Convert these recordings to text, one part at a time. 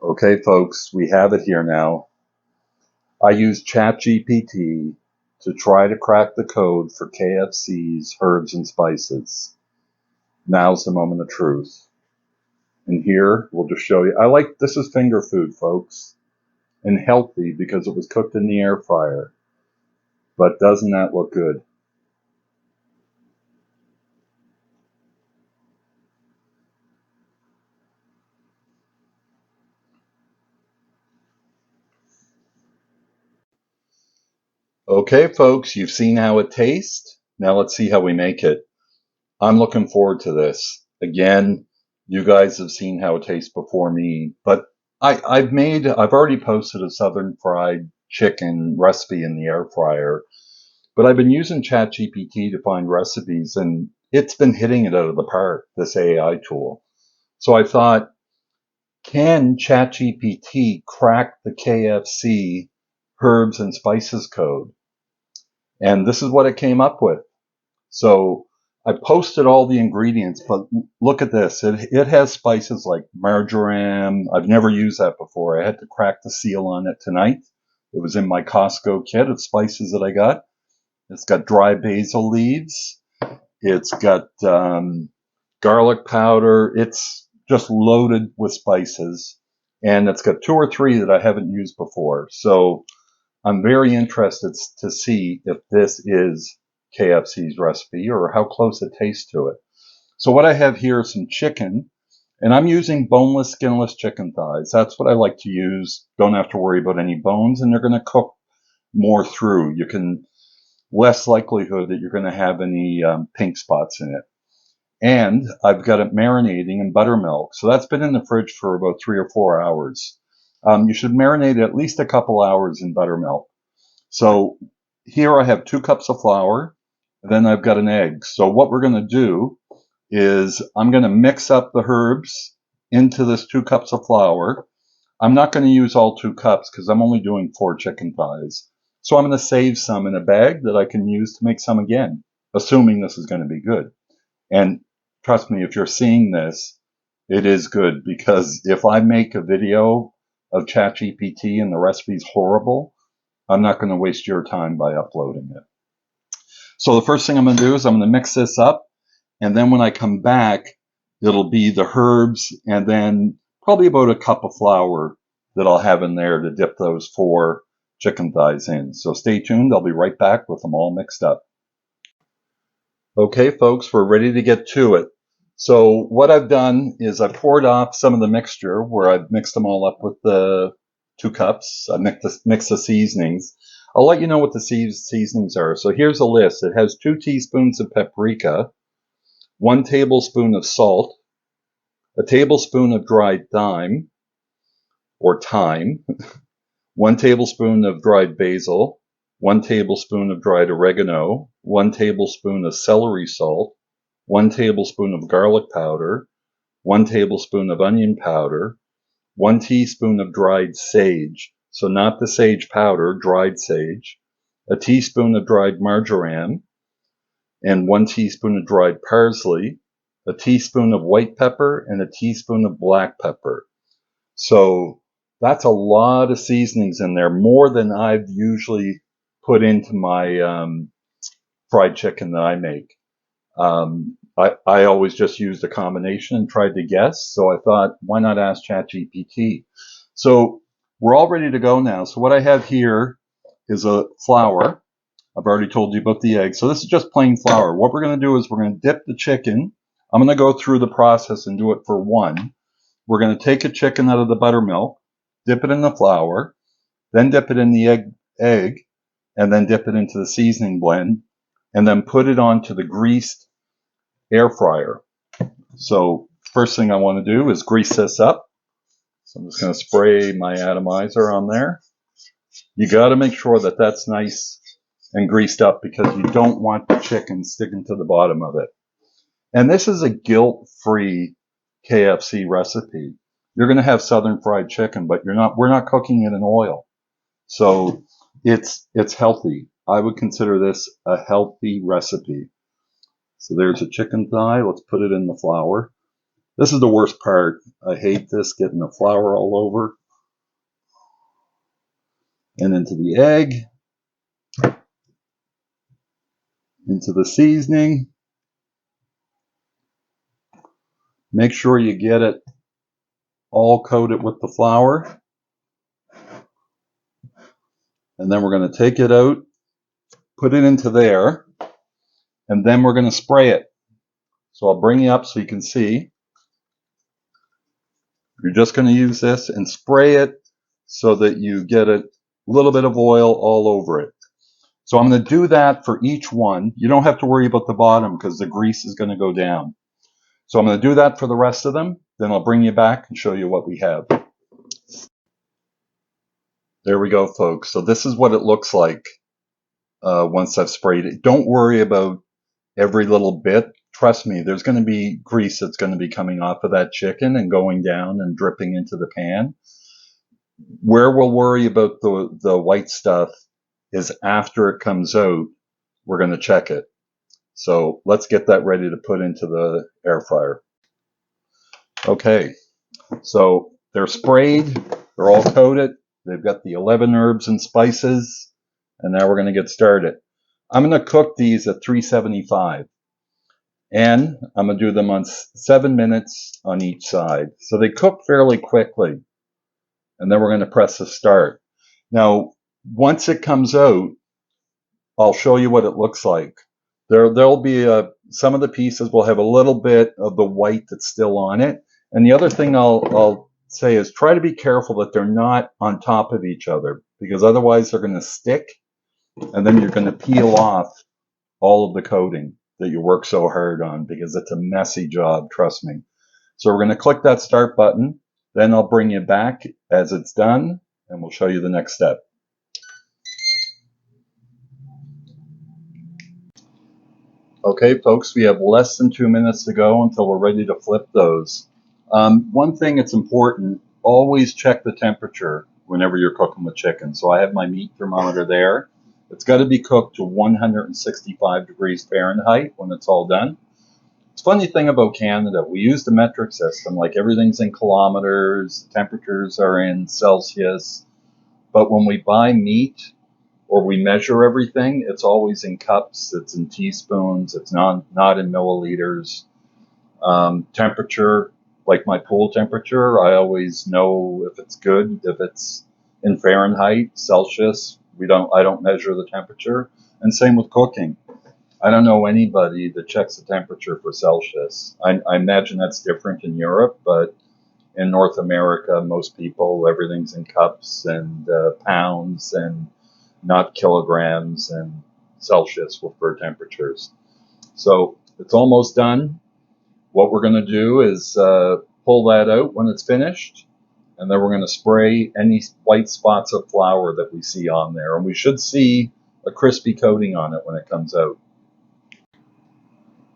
Okay, folks, we have it here now. I used ChatGPT to try to crack the code for KFC's herbs and spices. Now's the moment of truth. And here, we'll just show you. This is finger food, folks, and healthy because it was cooked in the air fryer. But doesn't that look good? Okay, folks, you've seen how it tastes. Now let's see how we make it. I'm looking forward to this. Again, you guys have seen how it tastes before me, but I've already posted a southern fried chicken recipe in the air fryer, but I've been using ChatGPT to find recipes and it's been hitting it out of the park, this AI tool. So I thought, can ChatGPT crack the KFC herbs and spices code? And this is what it came up with. So I posted all the ingredients, but look at this. It has spices like marjoram. I've never used that before. I had to crack the seal on it tonight. It was in my Costco kit of spices that I got. It's got dry basil leaves. It's got garlic powder. It's just loaded with spices. And it's got 2 or 3 that I haven't used before. So I'm very interested to see if this is KFC's recipe or how close it tastes to it. So what I have here is some chicken, and I'm using boneless, skinless chicken thighs. That's what I like to use. Don't have to worry about any bones, and they're going to cook more through. You can less likelihood that you're going to have any pink spots in it. And I've got it marinating in buttermilk. So that's been in the fridge for about 3 or 4 hours. You should marinate at least a couple hours in buttermilk. So here I have 2 cups of flour, then I've got an egg. So what we're going to do is I'm going to mix up the herbs into this 2 cups of flour. I'm not going to use all 2 cups because I'm only doing 4 chicken thighs. So I'm going to save some in a bag that I can use to make some again, assuming this is going to be good. And trust me, if you're seeing this, it is good, because if I make a video of ChatGPT and the recipe's horrible, I'm not going to waste your time by uploading it. So the first thing I'm going to do is I'm going to mix this up, and then when I come back, it'll be the herbs and then probably about a cup of flour that I'll have in there to dip those 4 chicken thighs in. So stay tuned. I'll be right back with them all mixed up. Okay, folks, we're ready to get to it. So what I've done is I poured off some of the mixture where I've mixed them all up with the 2 cups. I mixed the seasonings. I'll let you know what the seasonings are. So here's a list. It has 2 teaspoons of paprika, 1 tablespoon of salt, a tablespoon of dried thyme, or thyme, 1 tablespoon of dried basil, 1 tablespoon of dried oregano, 1 tablespoon of celery salt, 1 tablespoon of garlic powder, 1 tablespoon of onion powder, 1 teaspoon of dried sage, so not the sage powder, dried sage, a teaspoon of dried marjoram, and 1 teaspoon of dried parsley, a teaspoon of white pepper, and a teaspoon of black pepper. So that's a lot of seasonings in there, more than I've usually put into my fried chicken that I make. I always just used a combination and tried to guess. So I thought, why not ask ChatGPT? So we're all ready to go now. So what I have here is a flour. I've already told you about the egg. So this is just plain flour. What we're going to do is we're going to dip the chicken. I'm going to go through the process and do it for one. We're going to take a chicken out of the buttermilk, dip it in the flour, then dip it in the egg, and then dip it into the seasoning blend, and then put it onto the greased air fryer. So first thing I want to do is grease this up. So I'm just going to spray my atomizer on there. You got to make sure that that's nice and greased up because you don't want the chicken sticking to the bottom of it. And this is a guilt-free KFC recipe. You're going to have southern fried chicken, but we're not cooking it in oil. So it's healthy. I would consider this a healthy recipe. So there's a chicken thigh. Let's put it in the flour. This is the worst part. I hate this, getting the flour all over and into the egg, into the seasoning. Make sure you get it all coated with the flour. And then we're going to take it out, put it into there, and then we're going to spray it. So I'll bring you up so you can see. You're just going to use this and spray it so that you get a little bit of oil all over it. So I'm going to do that for each one. You don't have to worry about the bottom because the grease is going to go down. So I'm going to do that for the rest of them. Then I'll bring you back and show you what we have. There we go, folks. So this is what it looks like once I've sprayed it. Don't worry about every little bit. Trust me, there's going to be grease that's going to be coming off of that chicken and going down and dripping into the pan. Where we'll worry about the white stuff is after it comes out, we're going to check it. So let's get that ready to put into the air fryer. Okay, so they're sprayed, they're all coated, they've got the 11 herbs and spices, and now we're going to get started. I'm going to cook these at 375, and I'm going to do them on 7 minutes on each side. So they cook fairly quickly, and then we're going to press the start. Now, once it comes out, I'll show you what it looks like. There'll be some of the pieces will have a little bit of the white that's still on it. And the other thing I'll say is try to be careful that they're not on top of each other, because otherwise they're going to stick, and then you're going to peel off all of the coating that you work so hard on, because it's a messy job, trust me. So we're going to click that start button. Then I'll bring you back as it's done, and we'll show you the next step. Okay, folks, we have less than 2 minutes to go until we're ready to flip those. One thing that's important, always check the temperature whenever you're cooking with chicken. So I have my meat thermometer there. It's got to be cooked to 165 degrees Fahrenheit when it's all done. It's a funny thing about Canada, we use the metric system, like everything's in kilometers, temperatures are in Celsius, but when we buy meat, or we measure everything, it's always in cups, it's in teaspoons, it's not in milliliters. Temperature, like my pool temperature, I always know if it's good, if it's in Fahrenheit, Celsius. I don't measure the temperature. And same with cooking. I don't know anybody that checks the temperature for Celsius. I imagine that's different in Europe, but in North America, most people, everything's in cups and pounds and not kilograms and Celsius for temperatures. So it's almost done. What we're going to do is pull that out when it's finished, and then we're going to spray any white spots of flour that we see on there. And we should see a crispy coating on it when it comes out.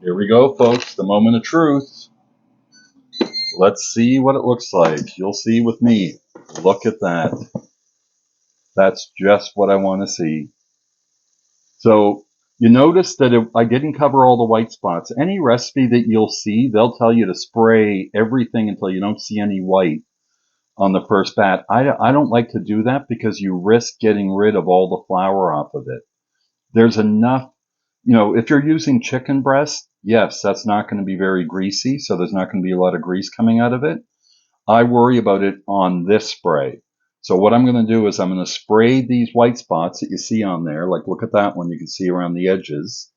Here we go, folks, the moment of truth. Let's see what it looks like. You'll see with me. Look at that. That's just what I want to see. So you notice that I didn't cover all the white spots. Any recipe that you'll see, they'll tell you to spray everything until you don't see any white on the first bat. I don't like to do that because you risk getting rid of all the flour off of it. There's enough, if you're using chicken breast, yes, that's not going to be very greasy, so there's not going to be a lot of grease coming out of it. I worry about it on this spray. So what I'm going to do is I'm going to spray these white spots that you see on there. Like, look at that one. You can see around the edges.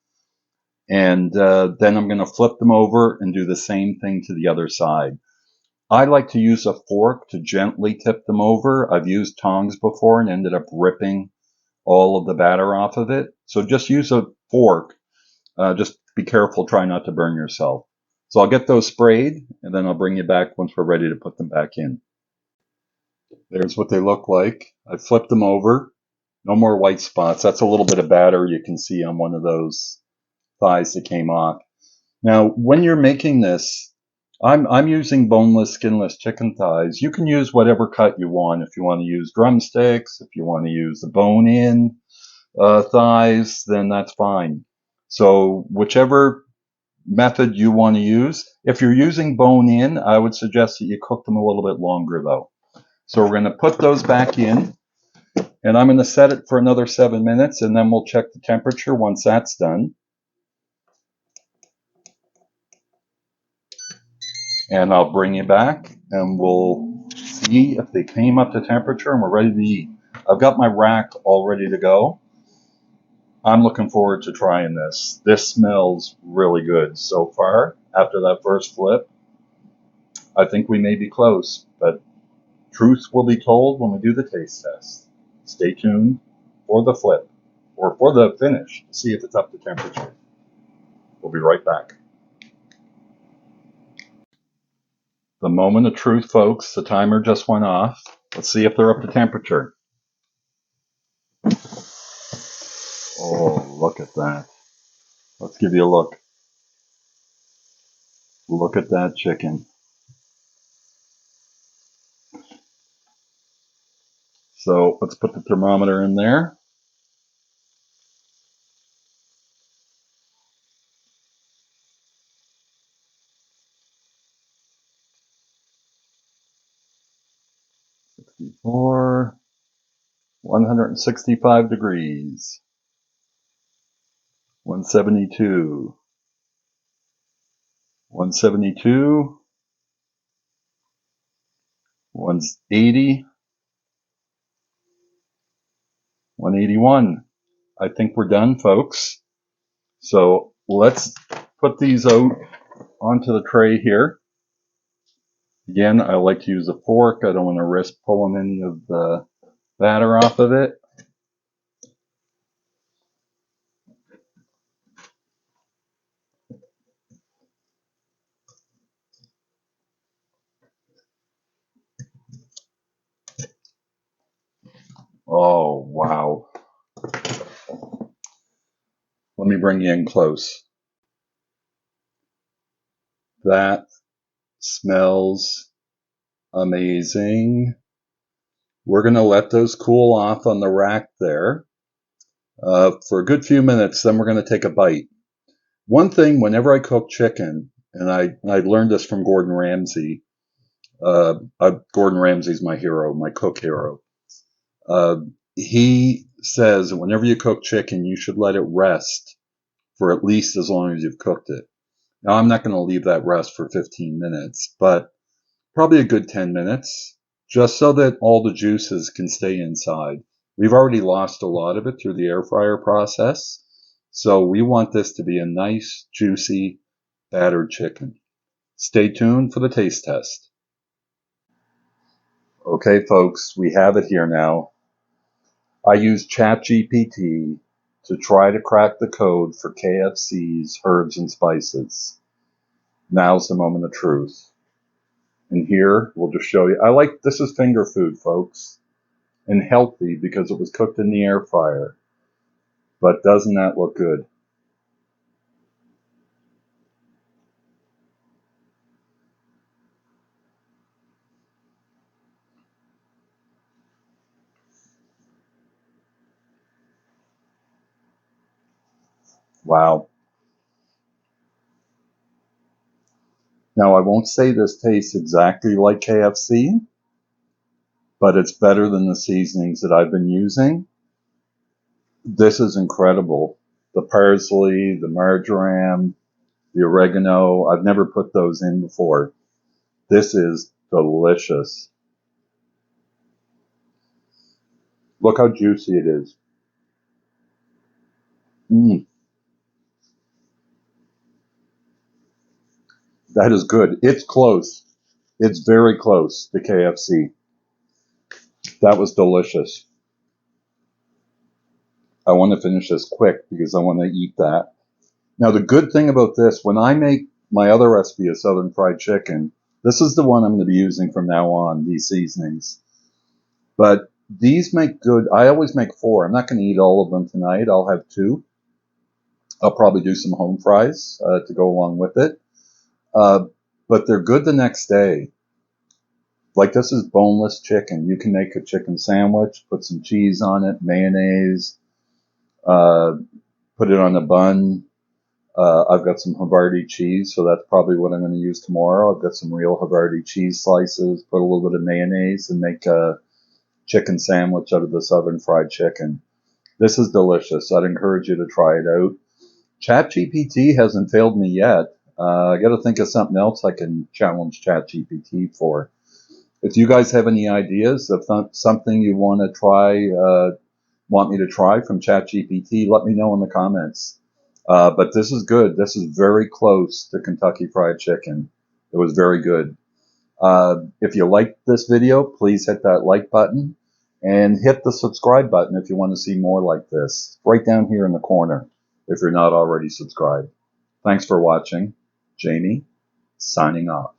And then I'm going to flip them over and do the same thing to the other side. I like to use a fork to gently tip them over. I've used tongs before and ended up ripping all of the batter off of it. So just use a fork. Just be careful. Try not to burn yourself. So I'll get those sprayed, and then I'll bring you back once we're ready to put them back in. There's what they look like. I flipped them over. No more white spots. That's a little bit of batter you can see on one of those thighs that came off. Now, when you're making this, I'm using boneless, skinless chicken thighs. You can use whatever cut you want. If you want to use drumsticks, if you want to use the bone-in thighs, then that's fine. So whichever method you want to use. If you're using bone-in, I would suggest that you cook them a little bit longer though. So we're going to put those back in, and I'm going to set it for another 7 minutes, and then we'll check the temperature once that's done. And I'll bring you back, and we'll see if they came up to temperature and we're ready to eat. I've got my rack all ready to go. I'm looking forward to trying this. This smells really good so far after that first flip. I think we may be close, but truth will be told when we do the taste test. Stay tuned for the flip, or for the finish, to see if it's up to temperature. We'll be right back. The moment of truth, folks. The timer just went off. Let's see if they're up to temperature. Oh, look at that. Let's give you a look. Look at that chicken. So let's put the thermometer in there. For 165 degrees. 172. 172. 180. 181. I think we're done, folks. So let's put these out onto the tray here. Again, I like to use a fork. I don't want to risk pulling any of the batter off of it. Oh, wow. Let me bring you in close. That smells amazing. We're going to let those cool off on the rack there for a good few minutes. Then we're going to take a bite. One thing, whenever I cook chicken, and I learned this from Gordon Ramsay. Gordon Ramsay's my hero, my cook hero. He says whenever you cook chicken, you should let it rest for at least as long as you've cooked it. Now, I'm not going to leave that rest for 15 minutes, but probably a good 10 minutes, just so that all the juices can stay inside. We've already lost a lot of it through the air fryer process, so we want this to be a nice, juicy, battered chicken. Stay tuned for the taste test. Okay, folks, we have it here now. I used ChatGPT to try to crack the code for KFC's herbs and spices. Now's the moment of truth. And here, we'll just show you. This is finger food, folks. And healthy because it was cooked in the air fryer. But doesn't that look good? Wow. Now, I won't say this tastes exactly like KFC, but it's better than the seasonings that I've been using. This is incredible. The parsley, the marjoram, the oregano, I've never put those in before. This is delicious. Look how juicy it is. That is good. It's close. It's very close to KFC. That was delicious. I want to finish this quick because I want to eat that. Now, the good thing about this, when I make my other recipe of Southern fried chicken, this is the one I'm going to be using from now on, these seasonings. But these make good. I always make 4. I'm not going to eat all of them tonight. I'll have 2. I'll probably do some home fries to go along with it. But they're good the next day. Like, this is boneless chicken. You can make a chicken sandwich, put some cheese on it, mayonnaise, put it on a bun. I've got some Havarti cheese, so that's probably what I'm going to use tomorrow. I've got some real Havarti cheese slices, put a little bit of mayonnaise, and make a chicken sandwich out of the southern fried chicken. This is delicious. I'd encourage you to try it out. ChatGPT hasn't failed me yet. I got to think of something else I can challenge ChatGPT for. If you guys have any ideas of something you want to try, want me to try from ChatGPT, let me know in the comments. But this is good. This is very close to Kentucky Fried Chicken. It was very good. If you liked this video, please hit that like button and hit the subscribe button if you want to see more like this. Right down here in the corner if you're not already subscribed. Thanks for watching. Jamie, signing off.